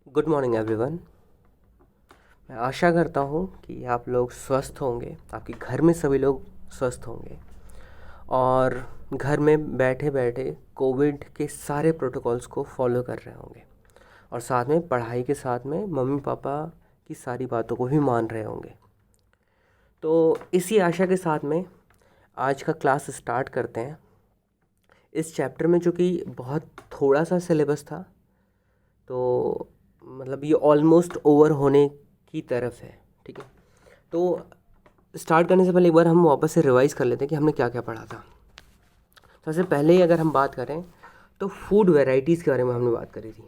Good morning everyone. मैं आशा करता हूँ कि आप लोग स्वस्थ होंगे, आपके घर में सभी लोग स्वस्थ होंगे और घर में बैठे बैठे कोविड के सारे प्रोटोकॉल्स को फॉलो कर रहे होंगे और साथ में पढ़ाई के साथ में मम्मी पापा की सारी बातों को भी मान रहे होंगे। तो इसी आशा के साथ में आज का क्लास स्टार्ट करते हैं। इस चैप्टर में जो कि बहुत थोड़ा सा सिलेबस था, तो मतलब ये ऑलमोस्ट ओवर होने की तरफ है। ठीक है, तो स्टार्ट करने से पहले एक बार हम वापस से रिवाइज़ कर लेते हैं कि हमने क्या क्या पढ़ा था। सबसे पहले ही अगर हम बात करें तो फूड वैरायटीज़ के बारे में हमने बात करी थी।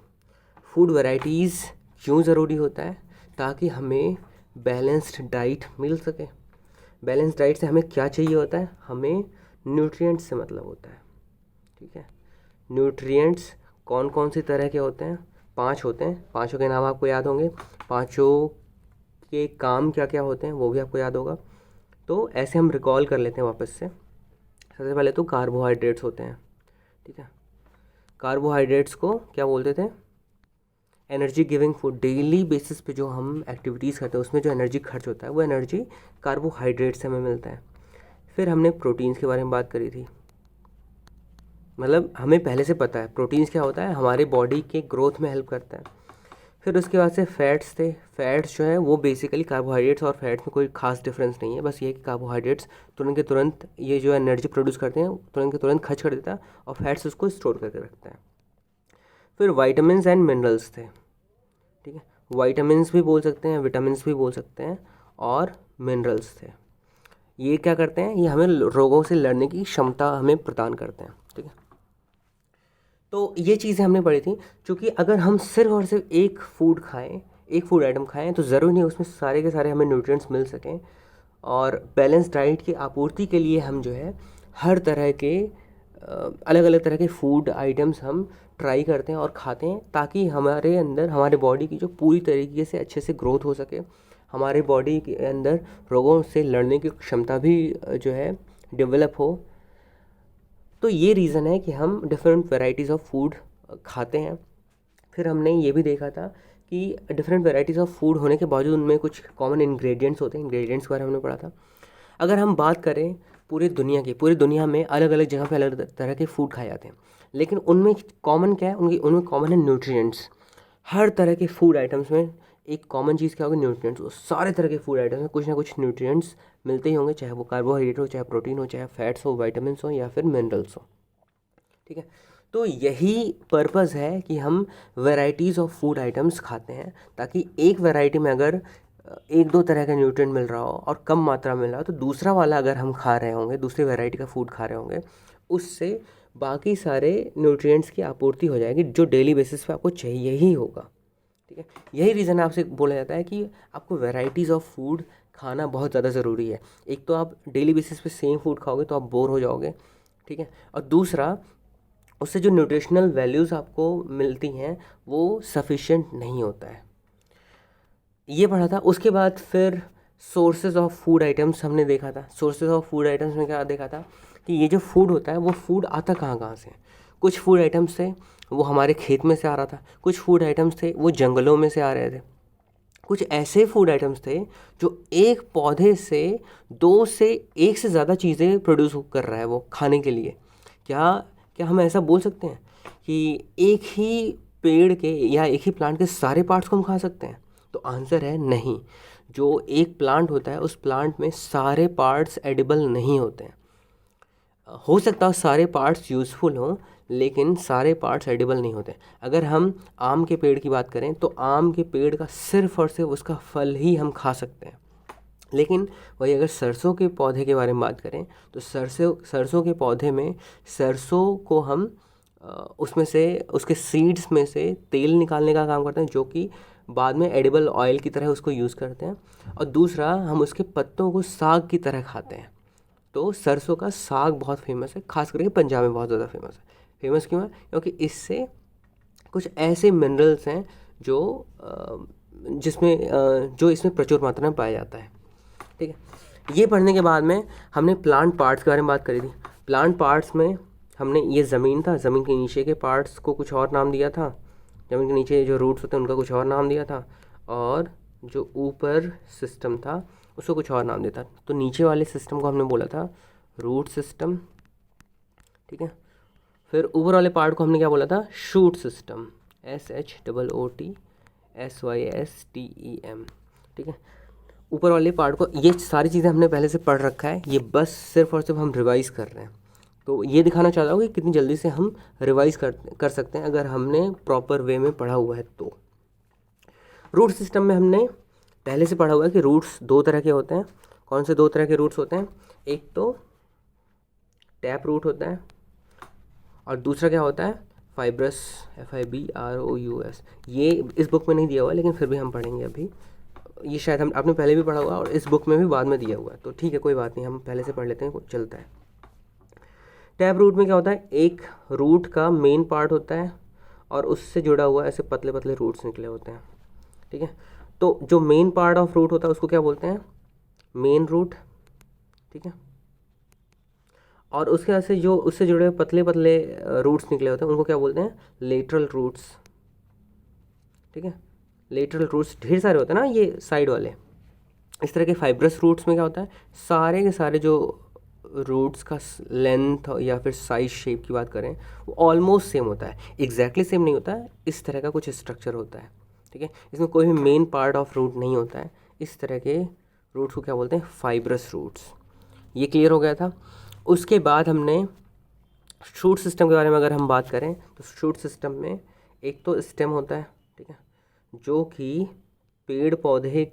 फूड वैरायटीज़ क्यों ज़रूरी होता है? ताकि हमें बैलेंस्ड डाइट मिल सके। बैलेंस्ड डाइट से हमें क्या चाहिए होता है? हमें न्यूट्रिएंट्स से मतलब होता है। ठीक है, न्यूट्रिएंट्स कौन कौन सी तरह के होते हैं? 5 होते हैं। पाँचों के नाम आपको याद होंगे। पाँचों के काम क्या क्या होते हैं वो भी आपको याद होगा। तो ऐसे हम रिकॉल कर लेते हैं वापस से। सबसे पहले तो कार्बोहाइड्रेट्स होते हैं। ठीक है, कार्बोहाइड्रेट्स को क्या बोलते थे? Energy giving food. Daily basis पे जो हम एक्टिविटीज़ करते हैं उसमें जो एनर्जी खर्च होता है वो एनर्जी कार्बोहाइड्रेट से हमें मिलता है। फिर हमने प्रोटीन्स के बारे में बात करी थी। मतलब हमें पहले से पता है प्रोटीन्स क्या होता है, हमारे बॉडी के ग्रोथ में हेल्प करता है। फिर उसके बाद से फैट्स थे। फैट्स जो है वो बेसिकली कार्बोहाइड्रेट्स और फैट्स में कोई खास डिफरेंस नहीं है, बस ये कि कार्बोहाइड्रेट्स तुरंत के तुरंत ये जो एनर्जी प्रोड्यूस करते हैं तुरंत के तुरंत खर्च कर देता है और फैट्स उसको स्टोर करके रखता है। फिर वाइटामिन एंड मिनरल्स थे। ठीक है, वाइटामिन भी बोल सकते हैं, विटामिन भी बोल सकते हैं और मिनरल्स थे। ये क्या करते हैं? ये हमें रोगों से लड़ने की क्षमता हमें प्रदान करते हैं। ठीक है, तो ये चीज़ें हमने पढ़ी थी। क्योंकि अगर हम सिर्फ और सिर्फ एक फूड खाएं, एक फूड आइटम खाएं, तो ज़रूरी नहीं उसमें सारे के सारे हमें न्यूट्रिएंट्स मिल सकें। और बैलेंस डाइट की आपूर्ति के लिए हम जो है हर तरह के अलग अलग तरह के फूड आइटम्स हम ट्राई करते हैं और खाते हैं, ताकि हमारे अंदर हमारे बॉडी की जो पूरी तरीके से अच्छे से ग्रोथ हो सके, हमारे बॉडी के अंदर रोगों से लड़ने की क्षमता भी जो है डेवलप हो। तो ये रीज़न है कि हम डिफरेंट वैरायटीज़ ऑफ फूड खाते हैं। फिर हमने ये भी देखा था कि डिफरेंट वैरायटीज़ ऑफ फूड होने के बावजूद उनमें कुछ कॉमन इंग्रेडिएंट्स होते हैं। इंग्रेडिएंट्स के बारे में हमने पढ़ा था। अगर हम बात करें पूरी दुनिया में अलग अलग जगह पे अलग तरह के फूड खाए जाते हैं, लेकिन उनमें कॉमन क्या है? उनमें कॉमन है न्यूट्रिएंट्स। हर तरह के फूड आइटम्स में एक कॉमन चीज़ क्या होगी? न्यूट्रिएंट्स। वो सारे तरह के फूड आइटम्स में कुछ ना कुछ न्यूट्रिएंट्स मिलते ही होंगे, चाहे वो कार्बोहाइड्रेट हो, चाहे प्रोटीन हो, चाहे फैट्स हो, वाइटामिन हो या फिर मिनरल्स हो। ठीक है, तो यही पर्पज़ है कि हम वैरायटीज़ ऑफ फूड आइटम्स खाते हैं, ताकि एक वैरायटी में अगर एक दो तरह का न्यूट्रिएंट मिल रहा हो और कम मात्रा में मिल रहा हो, तो दूसरा वाला अगर हम खा रहे होंगे, दूसरी वैरायटी का फूड खा रहे होंगे, उससे बाकी सारे न्यूट्रिएंट्स की आपूर्ति हो जाएगी जो डेली बेसिस पे आपको चाहिए ही होगा। ठीक है, यही रीज़न आपसे बोला जाता है कि आपको वैरायटीज़ ऑफ फूड खाना बहुत ज़्यादा ज़रूरी है। एक तो आप डेली बेसिस पे सेम फूड खाओगे तो आप बोर हो जाओगे। ठीक है, और दूसरा उससे जो न्यूट्रिशनल वैल्यूज़ आपको मिलती हैं वो सफिशिएंट नहीं होता है। ये पढ़ा था। उसके बाद फिर सोर्सेज ऑफ फूड आइटम्स हमने देखा था। सोर्सेज ऑफ फूड आइटम्स में क्या देखा था कि ये जो फूड होता है वो फूड आता कहाँ कहाँ से। कुछ फूड आइटम्स थे वो हमारे खेत में से आ रहा था, कुछ फूड आइटम्स थे वो जंगलों में से आ रहे थे, कुछ ऐसे फूड आइटम्स थे जो एक पौधे से दो से एक से ज़्यादा चीज़ें प्रोड्यूस कर रहा है वो खाने के लिए। क्या क्या हम ऐसा बोल सकते हैं कि एक ही पेड़ के या एक ही प्लांट के सारे पार्ट्स को हम खा सकते हैं? तो आंसर है नहीं। जो एक प्लांट होता है उस प्लांट में सारे पार्ट्स एडिबल नहीं होते हैं। हो सकता है सारे पार्ट्स यूज़फुल हों, लेकिन सारे पार्ट्स एडिबल नहीं होते। अगर हम आम के पेड़ की बात करें तो आम के पेड़ का सिर्फ और सिर्फ उसका फल ही हम खा सकते हैं। लेकिन वही अगर सरसों के पौधे के बारे में बात करें तो सरसों के पौधे में सरसों को हम उसमें से उसके सीड्स में से तेल निकालने का काम करते हैं, जो कि बाद में एडिबल ऑयल की तरह उसको यूज़ करते हैं। और दूसरा, हम उसके पत्तों को साग की तरह खाते हैं। तो सरसों का साग बहुत फेमस है, खास करके पंजाब में बहुत ज़्यादा फेमस है। फेमस क्यों है? क्योंकि इससे कुछ ऐसे मिनरल्स हैं जो जो इसमें प्रचुर मात्रा में पाया जाता है। ठीक है, ये पढ़ने के बाद में हमने प्लांट पार्ट्स के बारे में बात करी थी। प्लांट पार्ट्स में हमने ये ज़मीन था, ज़मीन के नीचे के पार्ट्स को कुछ और नाम दिया था। ज़मीन के नीचे जो रूट्स होते हैं उनका कुछ और नाम दिया था, और जो ऊपर सिस्टम था उसको कुछ और नाम दिया था। तो नीचे वाले सिस्टम को हमने बोला था रूट सिस्टम, ठीक है। फिर ऊपर वाले पार्ट को हमने क्या बोला था, शूट सिस्टम, SHOOTSYSTEM, ठीक है। ऊपर वाले पार्ट को, ये सारी चीज़ें हमने पहले से पढ़ रखा है, ये बस सिर्फ और सिर्फ हम रिवाइज कर रहे हैं। तो ये दिखाना चाहता हूँ कि कितनी जल्दी से हम रिवाइज कर सकते हैं अगर हमने प्रॉपर वे में पढ़ा हुआ है। तो रूट सिस्टम में हमने पहले से पढ़ा हुआ है कि रूट्स दो तरह के होते हैं। कौन से दो तरह के रूट्स होते हैं, एक तो टैप रूट होता है और दूसरा क्या होता है, फाइब्रस, FIBROUS। ये इस बुक में नहीं दिया हुआ है लेकिन फिर भी हम पढ़ेंगे अभी। ये शायद हम आपने पहले भी पढ़ा हुआ और इस बुक में भी बाद में दिया हुआ है, तो ठीक है कोई बात नहीं, हम पहले से पढ़ लेते हैं, चलता है। टैप रूट में क्या होता है, एक रूट का मेन पार्ट होता है और उससे जुड़ा हुआ ऐसे पतले पतले रूट्स निकले होते हैं, ठीक है। तो जो मेन पार्ट ऑफ रूट होता है उसको क्या बोलते हैं, मेन रूट, ठीक है। और उसके वजह से जो उससे जुड़े हुए पतले पतले रूट्स निकले होते हैं उनको क्या बोलते हैं, लेटरल रूट्स, ठीक है। लेटरल रूट्स ढेर सारे होते हैं ना, ये साइड वाले। इस तरह के फाइब्रस रूट्स में क्या होता है, सारे के सारे जो रूट्स का लेंथ या फिर साइज शेप की बात करें वो ऑलमोस्ट सेम होता है, एग्जैक्टली सेम नहीं होता है, इस तरह का कुछ स्ट्रक्चर होता है, ठीक है। इसमें कोई भी मेन पार्ट ऑफ रूट नहीं होता है। इस तरह के रूट्स को क्या बोलते हैं, फाइब्रस रूट्स। ये क्लियर हो गया था। उसके बाद हमने शूट सिस्टम के बारे में अगर हम बात करें तो शूट सिस्टम में एक तो स्टेम होता है, ठीक है, जो कि पेड़ पौधे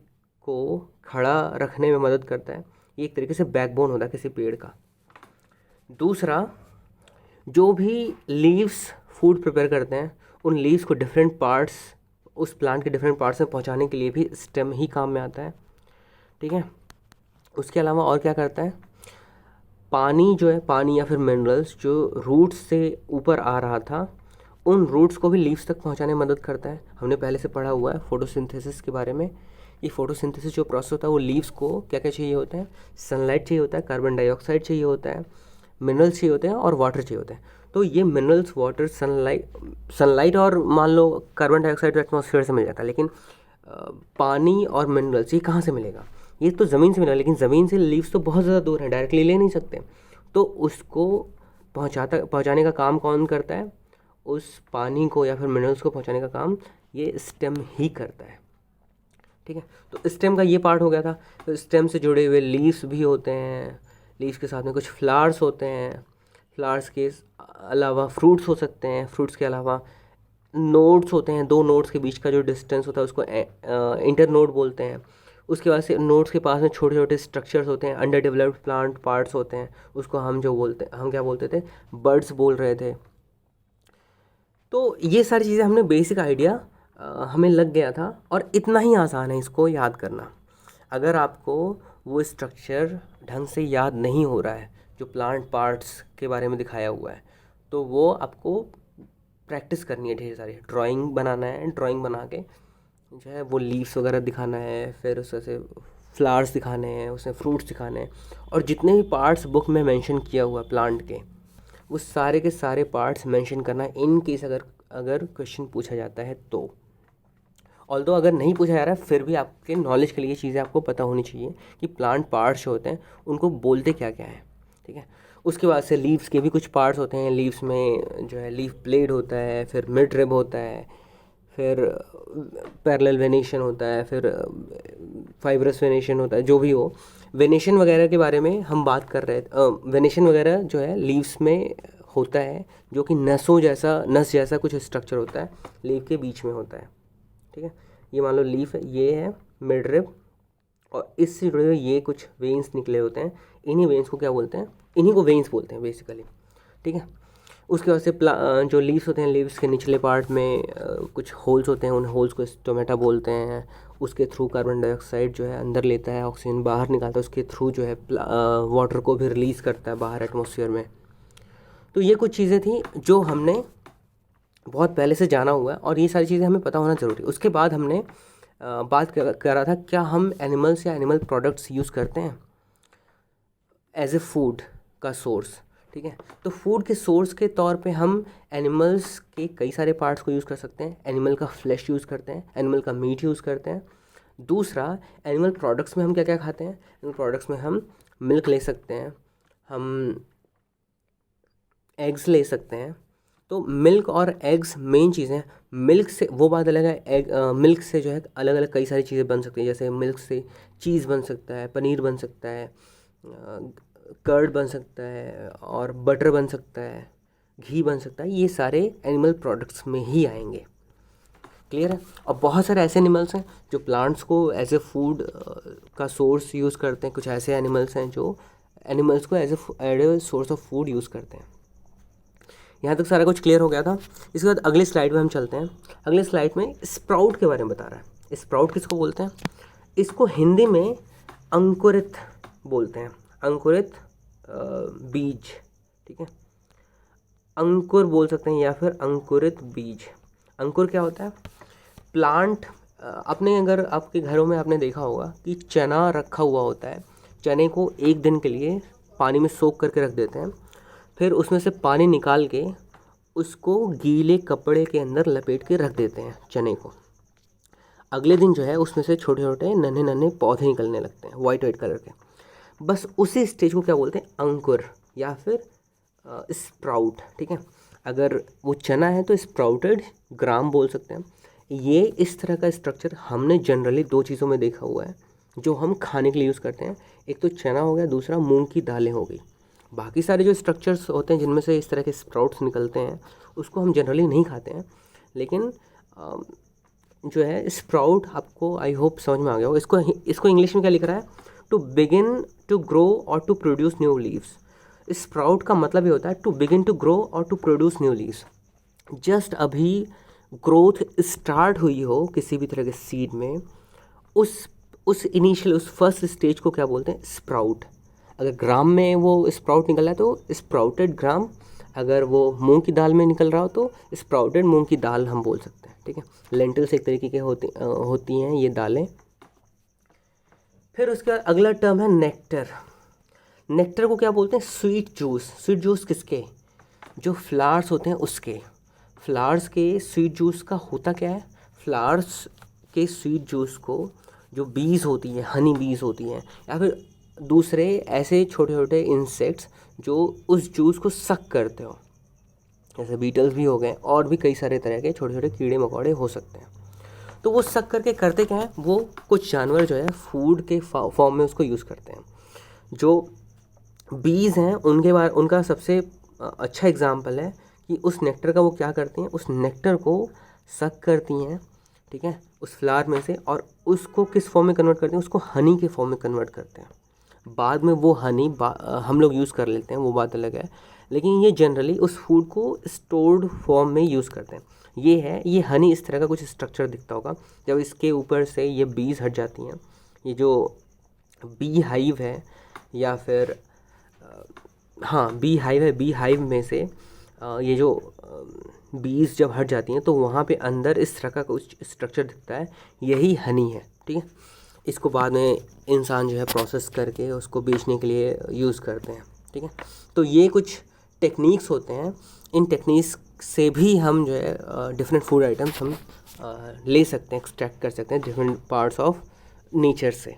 को खड़ा रखने में मदद करता है। ये एक तरीके से बैकबोन होता है किसी पेड़ का। दूसरा, जो भी लीव्स फूड प्रिपेयर करते हैं उन लीव्स को डिफरेंट पार्ट्स, उस प्लांट के डिफरेंट पार्ट्स में पहुंचाने के लिए भी स्टेम ही काम में आता है, ठीक है। उसके अलावा और क्या करता है, पानी जो है, पानी या फिर मिनरल्स जो रूट्स से ऊपर आ रहा था उन रूट्स को भी लीव्स तक पहुंचाने में मदद करता है। हमने पहले से पढ़ा हुआ है फोटोसिंथेसिस के बारे में। ये फोटोसिंथेसिस जो प्रोसेस होता है वो लीव्स को क्या क्या चाहिए होता है, सनलाइट चाहिए होता है, कार्बन डाइऑक्साइड चाहिए होता है, मिनरल्स चाहिए होते हैं और वाटर चाहिए होता है। तो ये मिनरल्स, वाटर, सनलाइट और मान लो कार्बन डाइऑक्साइड तो एटमॉस्फेयर से मिल जाता है, लेकिन पानी और मिनरल्स ये कहाँ से मिलेगा, ये तो ज़मीन से मिलेगा, लेकिन ज़मीन से लीव्स तो बहुत ज़्यादा दूर है, डायरेक्टली ले नहीं सकते। तो उसको पहुँचाने का काम कौन करता है, उस पानी को या फिर मिनरल्स को पहुँचाने का काम ये स्टेम ही करता है, ठीक है। तो स्टेम का ये पार्ट हो गया था। तो स्टेम से जुड़े हुए लीव्स भी होते हैं, लीव्स के साथ में कुछ फ्लावर्स होते हैं, फ्लावर्स के अलावा फ्रूट्स हो सकते हैं, फ्रूट्स के अलावा नोड्स होते हैं, दो नोड्स के बीच का जो डिस्टेंस होता है उसको इंटर नोड बोलते हैं। उसके बाद से नोड्स के पास में छोटे छोटे स्ट्रक्चर्स होते हैं, अंडर डेवलप्ड प्लांट पार्ट्स होते हैं, उसको हम क्या बोलते थे, बर्ड्स बोल रहे थे। तो ये सारी चीज़ें हमने बेसिक आइडिया हमें लग गया था, और इतना ही आसान है इसको याद करना। अगर आपको वो स्ट्रक्चर ढंग से याद नहीं हो रहा है जो प्लांट पार्ट्स के बारे में दिखाया हुआ है, तो वो आपको प्रैक्टिस करनी है, ढेर सारी ड्राइंग बनाना है, ड्राइंग बना के जो है वो लीव्स वगैरह दिखाना है, फिर उससे से फ्लावर्स दिखाने हैं, उसमें फ्रूट्स दिखाने हैं, और जितने भी पार्ट्स बुक में मेंशन किया हुआ प्लांट के वो सारे के सारे पार्ट्स मेंशन करना है, इन केस अगर क्वेश्चन पूछा जाता है तो। ऑल्दो अगर नहीं पूछा जा रहा है फिर भी आपके नॉलेज के लिए ये चीज़ें आपको पता होनी चाहिए कि प्लांट पार्ट्स जो होते हैं उनको बोलते क्या क्या है, ठीक है। उसके बाद से लीव्स के भी कुछ पार्ट्स होते हैं, लीव्स में जो है लीफ ब्लेड होता है, फिर मिड रिब होता है, फिर पैरेलल वेनेशन होता है, फिर फाइब्रस वेनेशन होता है, जो भी हो। वेनेशन वगैरह के बारे में हम बात कर रहे थे। वेनेशन वगैरह जो है लीव्स में होता है, जो कि नस जैसा कुछ स्ट्रक्चर होता है, लीफ के बीच में होता है, ठीक है। ये मान लो लीफ है, ये है मिड रिब, और इससे जुड़े हुए ये कुछ वेन्स निकले होते हैं, इन्हीं वेन्स को क्या बोलते हैं, इन्हीं को वेन्स बोलते हैं बेसिकली, ठीक है। उसके बाद से जो लीव्स होते हैं, लीव्स के निचले पार्ट में कुछ होल्स होते हैं, उन होल्स को स्टोमेटा बोलते हैं। उसके थ्रू कार्बन डाइऑक्साइड जो है अंदर लेता है, ऑक्सीजन बाहर निकालता है, उसके थ्रू जो है वाटर को भी रिलीज़ करता है बाहर एटमॉस्फेयर में। तो ये कुछ चीज़ें थी जो हमने बहुत पहले से जाना हुआ है, और ये सारी चीज़ें हमें पता होना ज़रूरी है। उसके बाद हमने बात कर रहा था, क्या हम एनिमल्स या एनिमल प्रोडक्ट्स यूज़ करते हैं एज ए फूड का सोर्स, ठीक है। तो फूड के सोर्स के तौर पे हम एनिमल्स के कई सारे पार्ट्स को यूज़ कर सकते हैं। एनिमल का फ्लैश यूज़ करते हैं, एनिमल का मीट यूज़ करते हैं। दूसरा, एनिमल प्रोडक्ट्स में हम क्या क्या खाते हैं? एनिमल प्रोडक्ट्स में हम मिल्क ले सकते हैं, हम एग्स ले सकते हैं। तो मिल्क और एग्स मेन चीज़ें हैं। मिल्क से वो बात अलग है, मिल्क से जो है अलग अलग कई सारी चीज़ें बन सकती हैं। जैसे मिल्क से चीज़ बन सकता है, पनीर बन सकता है, कर्ड बन सकता है, और बटर बन सकता है, घी बन सकता है। ये सारे एनिमल प्रोडक्ट्स में ही आएंगे। क्लियर है। और बहुत सारे ऐसे एनिमल्स हैं जो प्लांट्स को एज ए फूड का सोर्स यूज़ करते हैं। कुछ ऐसे एनिमल्स हैं जो एनिमल्स को as a source of food use करते हैं। यहाँ तक सारा कुछ क्लियर हो गया था। इसके बाद अगले स्लाइड में हम चलते हैं। अगले स्लाइड में स्प्राउट के बारे में बता रहा है। स्प्राउट किसको बोलते हैं? इसको हिंदी में अंकुरित बोलते हैं। अंकुरित बीज, ठीक है, अंकुर बोल सकते हैं या फिर अंकुरित बीज। अंकुर क्या होता है? प्लांट, अपने अगर आपके घरों में आपने देखा होगा कि चना रखा हुआ होता है। चने को एक दिन के लिए पानी में सोख करके रख देते हैं, फिर उसमें से पानी निकाल के उसको गीले कपड़े के अंदर लपेट के रख देते हैं चने को। अगले दिन जो है उसमें से छोटे छोटे नन्हे नन्हे पौधे निकलने लगते हैं, वाइट वाइट कलर के। बस उसी स्टेज को क्या बोलते हैं? अंकुर या फिर स्प्राउट, ठीक है। अगर वो चना है तो स्प्राउटेड ग्राम बोल सकते हैं। ये इस तरह का स्ट्रक्चर हमने जनरली दो चीज़ों में देखा हुआ है जो हम खाने के लिए यूज़ करते हैं। एक तो चना हो गया, दूसरा मूंग की दालें हो गई। बाकी सारे जो स्ट्रक्चर्स होते हैं जिनमें से इस तरह के स्प्राउट्स निकलते हैं उसको हम जनरली नहीं खाते हैं। लेकिन जो है स्प्राउट आपको आई होप समझ में आ गया हो। इसको इंग्लिश में क्या लिख रहा है? टू बिगिन टू ग्रो और to produce new leaves. Sprout का मतलब ये होता है टू बिगिन टू ग्रो और to produce new leaves. Just अभी ग्रोथ स्टार्ट हुई हो किसी भी तरह के सीड में, उस इनिशियल उस फर्स्ट स्टेज को क्या बोलते हैं? स्प्राउट। अगर ग्राम में वो स्प्राउट निकल रहा है तो स्प्राउटेड ग्राम। अगर वो मूंग की दाल में निकल रहा हो तो स्प्राउटेड मूंग की दाल हम बोल सकते हैं, ठीक है। लेंटिल्स एक तरीके के होती हैं ये दालें। फिर उसके बाद अगला टर्म है नेक्टर। नेक्टर को क्या बोलते हैं? Sweet juice. स्वीट जूस किसके? जो फ्लावर्स होते हैं उसके। फ्लावर्स के स्वीट जूस का होता क्या है? फ्लावर्स के स्वीट जूस को जो बीज होती हैं, हनी बीज होती हैं, या फिर दूसरे ऐसे छोटे छोटे इंसेक्ट्स जो उस जूस को सक करते हो, जैसे बीटल्स भी हो गए और भी कई सारे तरह के छोटे छोटे कीड़े मकोड़े हो सकते हैं। तो वो सक करके करते क्या है? वो कुछ जानवर जो है फूड के फॉर्म में उसको यूज़ करते हैं। जो बीज हैं उनका सबसे अच्छा एग्जाम्पल है कि उस नेक्टर का वो क्या करती हैं? उस नेक्टर को सक करती हैं, ठीक है, उस फ्लावर में से, और उसको किस फॉर्म में कन्वर्ट करते हैं? उसको हनी के फॉर्म में कन्वर्ट करते हैं। बाद में वो हनी हम लोग यूज़ कर लेते हैं, वो बात अलग है। लेकिन ये जनरली उस फूड को स्टोर्ड फॉर्म में यूज़ करते हैं। ये हनी इस तरह का कुछ स्ट्रक्चर दिखता होगा। जब इसके ऊपर से ये बीज हट जाती हैं, ये जो बी हाइव है या फिर बी हाइव है, बी हाइव में से ये जो बीज जब हट जाती हैं तो वहाँ पे अंदर इस तरह का कुछ स्ट्रक्चर दिखता है, यही हनी है, ठीक है। इसको बाद में इंसान जो है प्रोसेस करके उसको बेचने के लिए यूज़ करते हैं, ठीक है। तो ये कुछ टेक्निक्स होते हैं। इन टेक्निक्स से भी हम जो है डिफरेंट फूड आइटम्स हम ले सकते हैं, एक्सट्रैक्ट कर सकते हैं डिफरेंट पार्ट्स ऑफ नेचर से,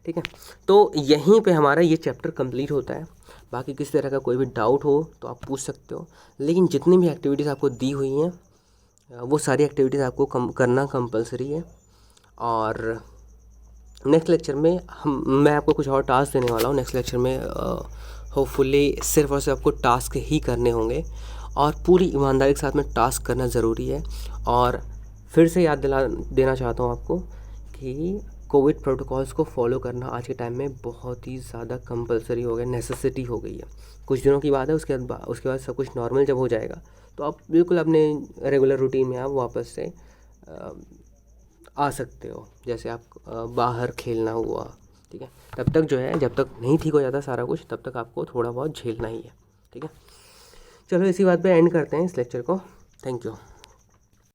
ठीक है। तो यहीं पे हमारा ये चैप्टर कंप्लीट होता है। बाकी किसी तरह का कोई भी डाउट हो तो आप पूछ सकते हो। लेकिन जितनी भी एक्टिविटीज़ आपको दी हुई हैं वो सारी एक्टिविटीज़ आपको करना कंपलसरी है। और नेक्स्ट लेक्चर में मैं आपको कुछ और टास्क देने वाला हूँ। नेक्स्ट लेक्चर में होपफुली सिर्फ और सिर्फ आपको टास्क ही करने होंगे, और पूरी ईमानदारी के साथ में टास्क करना ज़रूरी है। और फिर से याद देना चाहता हूँ आपको कि कोविड प्रोटोकॉल्स को फॉलो करना आज के टाइम में बहुत ही ज़्यादा कंपलसरी हो गया, नेसेसिटी हो गई है। कुछ दिनों की बात है, उसके बाद सब कुछ नॉर्मल जब हो जाएगा तो आप बिल्कुल अपने रेगुलर रूटीन में आप वापस से आ सकते हो। जैसे आप बाहर खेलना हुआ, ठीक है। तब तक जो है, जब तक नहीं ठीक हो जाता सारा कुछ, तब तक आपको थोड़ा बहुत झेलना ही है, ठीक है। चलो इसी बात पे एंड करते हैं इस लेक्चर को। Thank you.